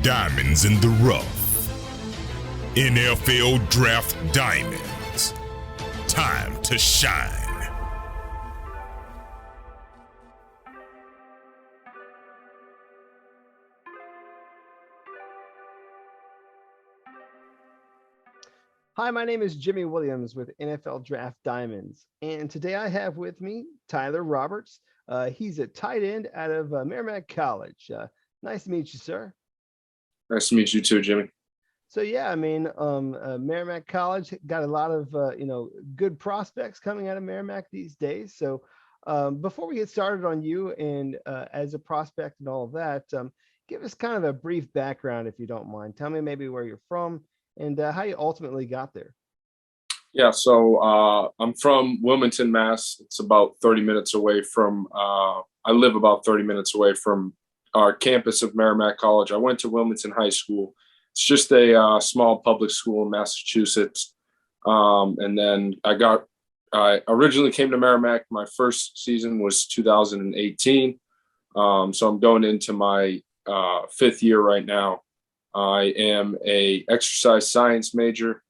Diamonds in the rough. NFL Draft Diamonds. Time to shine. Hi, my name is Jimmy Williams with NFL Draft Diamonds, and today I have with me Tyler Roberts. He's a tight end out of Merrimack College. Nice to meet you, sir. Nice to meet you too, Jimmy. So yeah, Merrimack College got a lot of good prospects coming out of Merrimack these days. So before we get started on you and as a prospect and all of that, give us kind of a brief background if you don't mind. Tell me maybe where you're from and how you ultimately got there. Yeah, so I'm from Wilmington, Mass. It's about 30 minutes away from, I live about 30 minutes away from our campus of Merrimack College. I went to Wilmington High School. It's just a small public school in Massachusetts. And then I originally came to Merrimack. My first season was 2018. So I'm going into my fifth year right now. I am a exercise science major.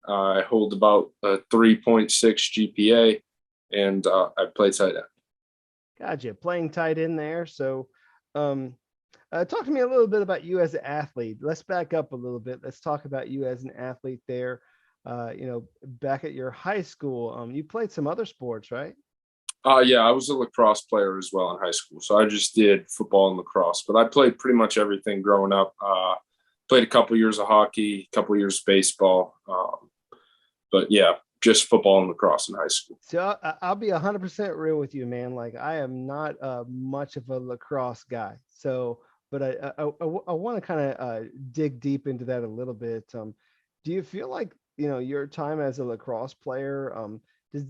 I hold about a 3.6 GPA, and I play tight end. Gotcha. Playing tight end there. So talk to me a little bit about you as an athlete. Let's back up a little bit. Let's talk about you as an athlete there. Back at your high school, you played some other sports, right? Yeah, I was a lacrosse player as well in high school. So I just did football and lacrosse, but I played pretty much everything growing up. Played a couple years of hockey, a couple years of baseball. But yeah, just football and lacrosse in high school. So I'll be 100% real with you, man. Like I am not much of a lacrosse guy. So, but I want to kind of dig deep into that a little bit. Do you feel like, your time as a lacrosse player,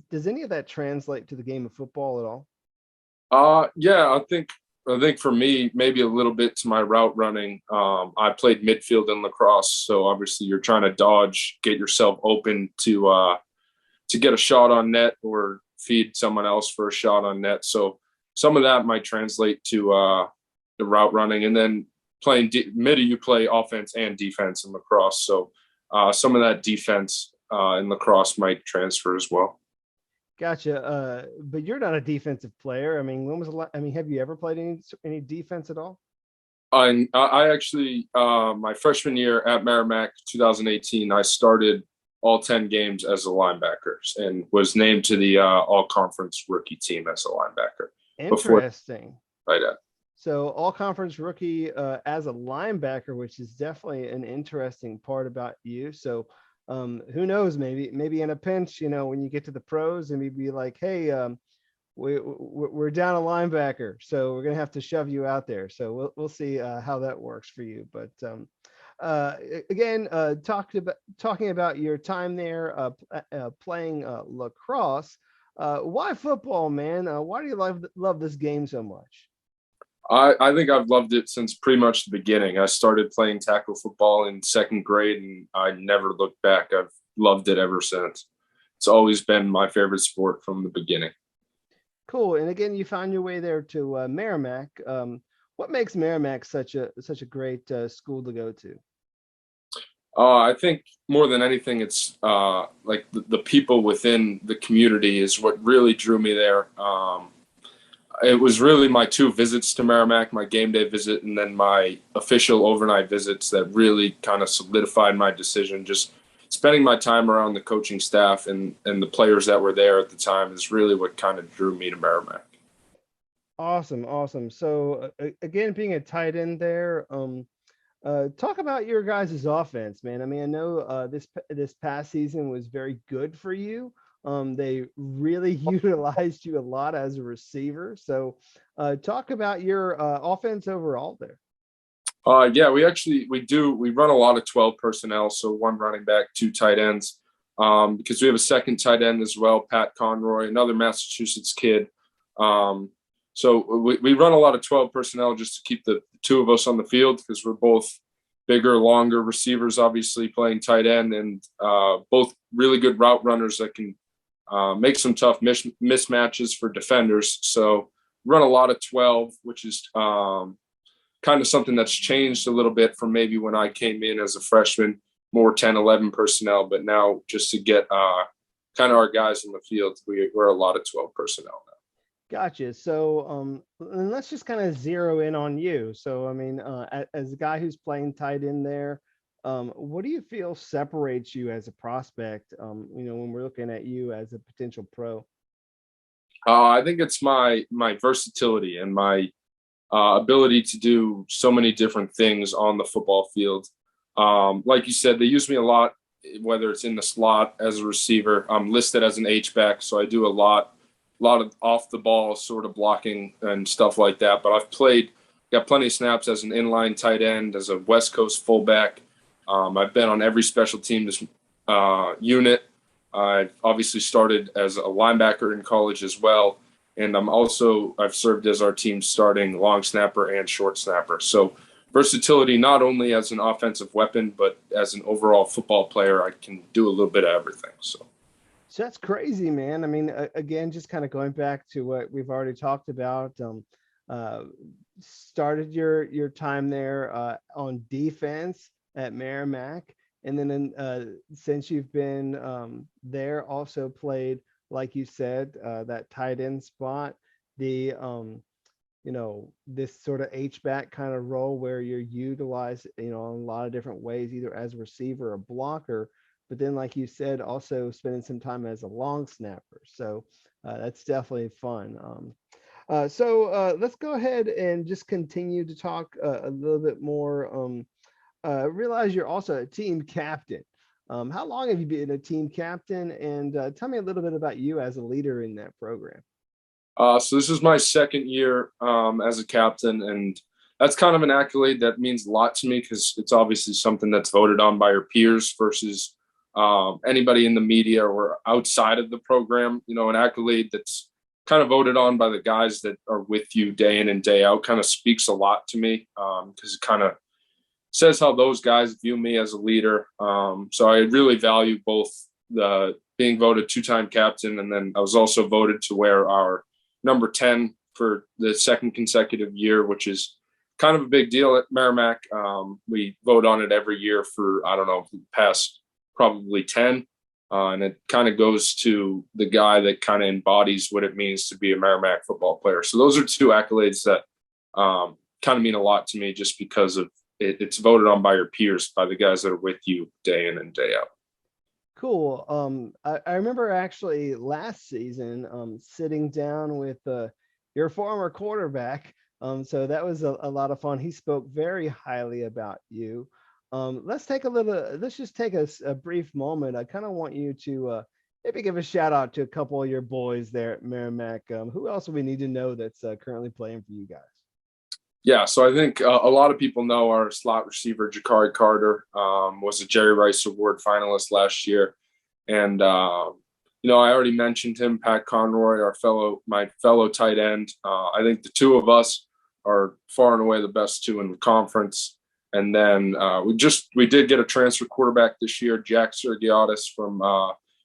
does any of that translate to the game of football at all? Yeah, I think for me, maybe a little bit to my route running. I played midfield in lacrosse, so obviously you're trying to dodge, get yourself open to get a shot on net or feed someone else for a shot on net. So some of that might translate to the route running, and then playing midi, you play offense and defense in lacrosse. So some of that defense in lacrosse might transfer as well. Gotcha. But you're not a defensive player. I mean, when was the have you ever played any defense at all? I actually, my freshman year at Merrimack, 2018, I started all 10 games as a linebacker and was named to the all-conference rookie team as a linebacker. Interesting. Right at. So all-conference rookie as a linebacker, which is definitely an interesting part about you. So who knows, maybe in a pinch, when you get to the pros and we'd be like, hey, we're down a linebacker, so we're going to have to shove you out there. So we'll see how that works for you. But again, talking about your time there playing lacrosse, why football, man? Why do you love this game so much? I think I've loved it since pretty much the beginning. I started playing tackle football in second grade, and I never looked back. I've loved it ever since. It's always been my favorite sport from the beginning. Cool. And again, you found your way there to Merrimack. What makes Merrimack such a great school to go to? I think more than anything, it's like the people within the community is what really drew me there. It was really my two visits to Merrimack, my game day visit, and then my official overnight visits that really kind of solidified my decision. Just spending my time around the coaching staff and the players that were there at the time is really what kind of drew me to Merrimack. Awesome. So again, being a tight end there, talk about your guys' offense, man. I mean, I know this past season was very good for you. They really utilized you a lot as a receiver. So talk about your offense overall there. Yeah, we run a lot of 12 personnel. So one running back, two tight ends, because we have a second tight end as well, Pat Conroy, another Massachusetts kid. So we run a lot of 12 personnel just to keep the two of us on the field because we're both bigger, longer receivers, obviously playing tight end, and both really good route runners that can make some tough mismatches for defenders. So run a lot of 12, which is kind kind of something that's changed a little bit from maybe when I came in as a freshman, more 10, 11 personnel. But now just to get kind of our guys in the field, we're a lot of 12 personnel now. Gotcha. So, and let's just kind of zero in on you. So, I mean, as a guy who's playing tight end there, what do you feel separates you as a prospect? When we're looking at you as a potential pro. I think it's my versatility and my ability to do so many different things on the football field. Like you said, they use me a lot, whether it's in the slot as a receiver. I'm listed as an H-back, so I do a lot of off the ball sort of blocking and stuff like that. But I've got plenty of snaps as an inline tight end, as a West Coast fullback. I've been on every special teams unit. I've obviously started as a linebacker in college as well. And I've served as our team's starting long snapper and short snapper. So versatility, not only as an offensive weapon, but as an overall football player, I can do a little bit of everything. So that's crazy, man. I mean, again, just kind of going back to what we've already talked about, started your time there on defense at Merrimack. And then since you've been there, also played, like you said, that tight end spot, the, this sort of H-back kind of role where you're utilized, in a lot of different ways, either as a receiver or blocker. But then, like you said, also spending some time as a long snapper. So that's definitely fun. So let's go ahead and just continue to talk a little bit more. Realize you're also a team captain. How long have you been a team captain? And tell me a little bit about you as a leader in that program. So this is my second year as a captain, and that's kind of an accolade that means a lot to me because it's obviously something that's voted on by your peers versus anybody in the media or outside of the program. An accolade that's kind of voted on by the guys that are with you day in and day out kind of speaks a lot to me because it kind of says how those guys view me as a leader. So I really value both the being voted two-time captain, and then I was also voted to wear our number 10 for the second consecutive year, which is kind of a big deal at Merrimack. We vote on it every year for, I don't know, the past probably 10. And it kind of goes to the guy that kind of embodies what it means to be a Merrimack football player. So those are two accolades that kind of mean a lot to me just because of it's voted on by your peers, by the guys that are with you day in and day out. Cool. I remember actually last season sitting down with your former quarterback. So that was a lot of fun. He spoke very highly about you. Let's just take a brief moment. I kind of want you to maybe give a shout out to a couple of your boys there at Merrimack. Who else do we need to know that's currently playing for you guys? Yeah, so I think a lot of people know our slot receiver, Jakari Carter, was a Jerry Rice Award finalist last year. And, I already mentioned him, Pat Conroy, my fellow tight end. I think the two of us are far and away the best two in the conference. And then we did get a transfer quarterback this year, Jack Sergiotis from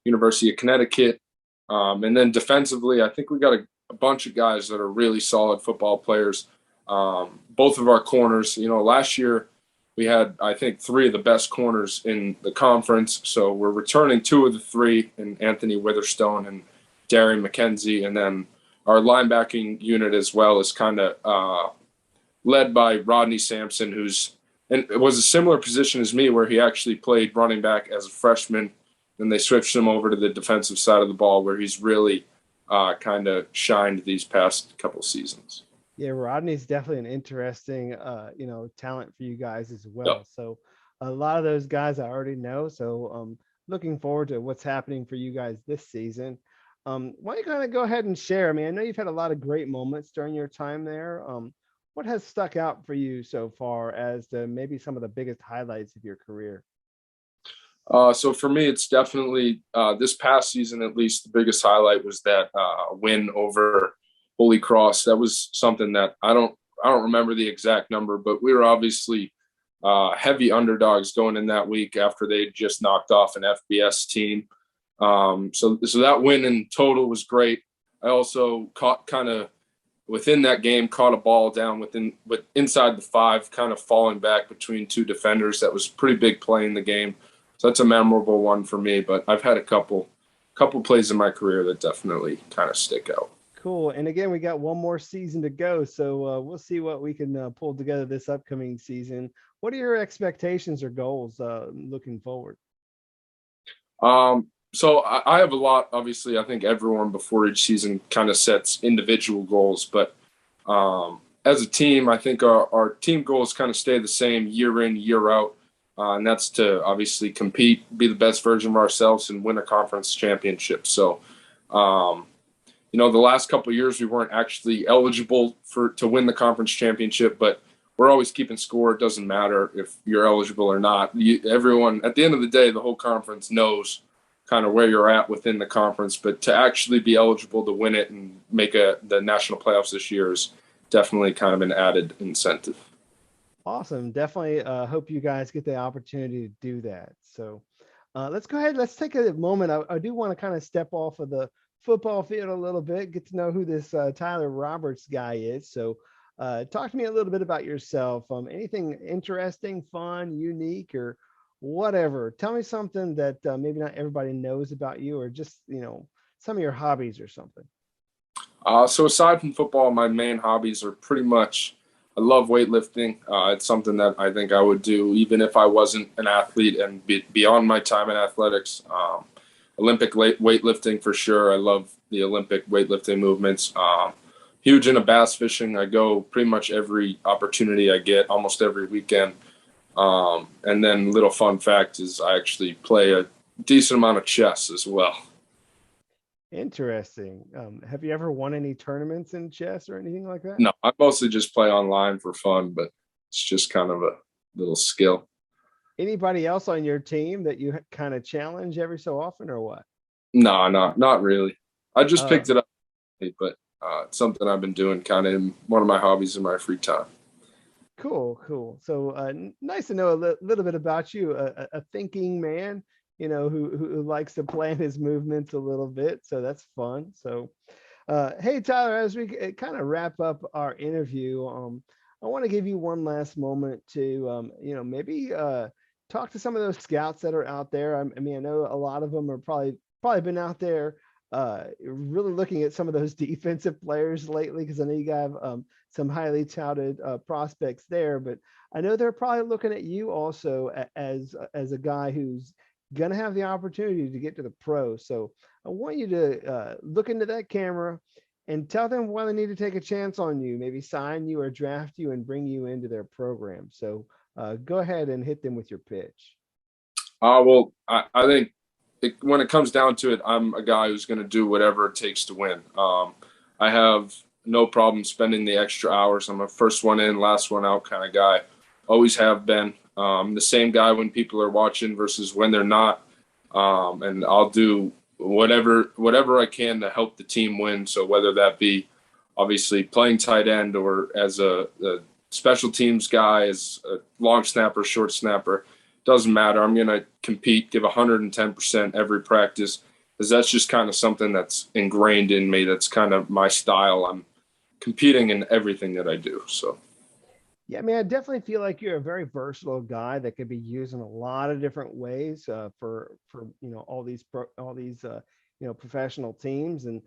University of Connecticut. And then defensively, I think we got a bunch of guys that are really solid football players. Both of our corners, last year we had, I think, three of the best corners in the conference. So we're returning two of the three in Anthony Witherstone and Darian McKenzie. And then our linebacking unit as well is kind of led by Rodney Sampson, and it was a similar position as me where he actually played running back as a freshman. Then they switched him over to the defensive side of the ball where he's really kind of shined these past couple seasons. Yeah, Rodney's definitely an interesting, talent for you guys as well. Yep. So a lot of those guys I already know. So looking forward to what's happening for you guys this season. Why don't you kind of go ahead and share? I mean, I know you've had a lot of great moments during your time there. What has stuck out for you so far as maybe some of the biggest highlights of your career? So for me, it's definitely this past season, at least the biggest highlight was that win over Holy Cross. That was something that I don't remember the exact number, but we were obviously heavy underdogs going in that week after they just knocked off an FBS team. So that win in total was great. I also within that game, caught a ball down inside the 5, kind of falling back between 2 defenders. That was a pretty big play in the game. So that's a memorable one for me. But I've had a couple plays in my career that definitely kind of stick out. Cool. And again, we got one more season to go, so we'll see what we can pull together this upcoming season. What are your expectations or goals looking forward? So I have a lot. Obviously, I think everyone before each season kind of sets individual goals, but as a team, I think our team goals kind of stay the same year in, year out, and that's to obviously compete, be the best version of ourselves, and win a conference championship. So, the last couple of years we weren't actually eligible to win the conference championship, but we're always keeping score. It doesn't matter if you're eligible or not. Everyone, at the end of the day, the whole conference knows kind of where you're at within the conference, but to actually be eligible to win it and make the national playoffs this year is definitely kind of an added incentive. Awesome. Definitely hope you guys get the opportunity to do that. So let's go ahead. Let's take a moment. I do want to kind of step off of the football field a little bit, get to know who this Tyler Roberts guy is. So talk to me a little bit about yourself. Anything interesting, fun, unique, or whatever. Tell me something that maybe not everybody knows about you, or just, some of your hobbies or something. So aside from football, my main hobbies are pretty much, I love weightlifting. It's something that I think I would do even if I wasn't an athlete and beyond my time in athletics. Olympic weightlifting for sure. I love the Olympic weightlifting movements. Huge into bass fishing. I go pretty much every opportunity I get, almost every weekend. And then little fun fact is I actually play a decent amount of chess as well. Interesting. Have you ever won any tournaments in chess or anything like that? No, I mostly just play online for fun, but it's just kind of a little skill. Anybody else on your team that you kind of challenge every so often, or what? No, not really. I just picked it up, but it's something I've been doing kind of in one of my hobbies in my free time. Cool. So nice to know a little bit about you, a thinking man, who likes to plan his movements a little bit. So that's fun. So, hey, Tyler, as we kind of wrap up our interview, I want to give you one last moment to, maybe talk to some of those scouts that are out there. I mean, I know a lot of them are probably been out there really looking at some of those defensive players lately, because I know you have some highly touted prospects there, but I know they're probably looking at you also as a guy who's going to have the opportunity to get to the pros. So I want you to look into that camera and tell them why they need to take a chance on you, maybe sign you or draft you and bring you into their program. So go ahead and hit them with your pitch. Well, I think when it comes down to it, I'm a guy who's going to do whatever it takes to win. I have no problem spending the extra hours. I'm a first one in, last one out kind of guy. Always have been. The same guy when people are watching versus when they're not. And I'll do whatever I can to help the team win. So whether that be obviously playing tight end or as a special teams guy, as a long snapper, short snapper, doesn't matter. I'm going to compete, give 110% every practice, because that's just kind of something that's ingrained in me. That's kind of my style. I'm competing in everything that I do. So. Yeah, I mean, I definitely feel like you're a very versatile guy that could be used in a lot of different ways for all these professional teams. And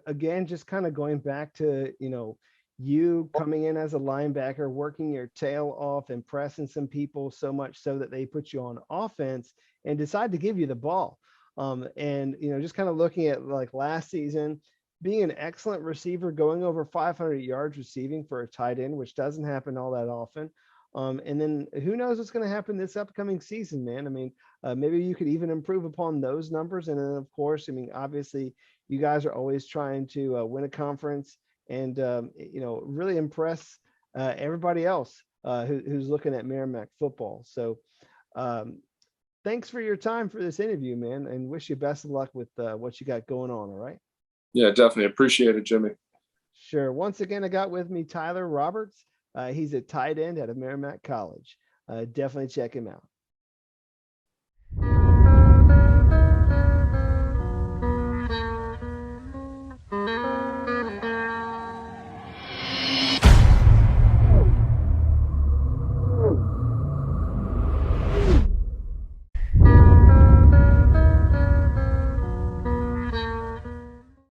again, just kind of going back to you coming in as a linebacker, working your tail off, impressing some people so much so that they put you on offense and decide to give you the ball. And just kind of looking at like last season, being an excellent receiver, going over 500 yards receiving for a tight end, which doesn't happen all that often. And then who knows what's going to happen this upcoming season, man. I mean, maybe you could even improve upon those numbers. And then, of course, I mean, obviously, you guys are always trying to win a conference and, really impress everybody else who's looking at Merrimack football. So thanks for your time for this interview, man, and wish you best of luck with what you got going on. All right. Yeah, definitely. Appreciate it, Jimmy. Sure. Once again, I got with me Tyler Roberts. He's a tight end at Merrimack College. Definitely check him out.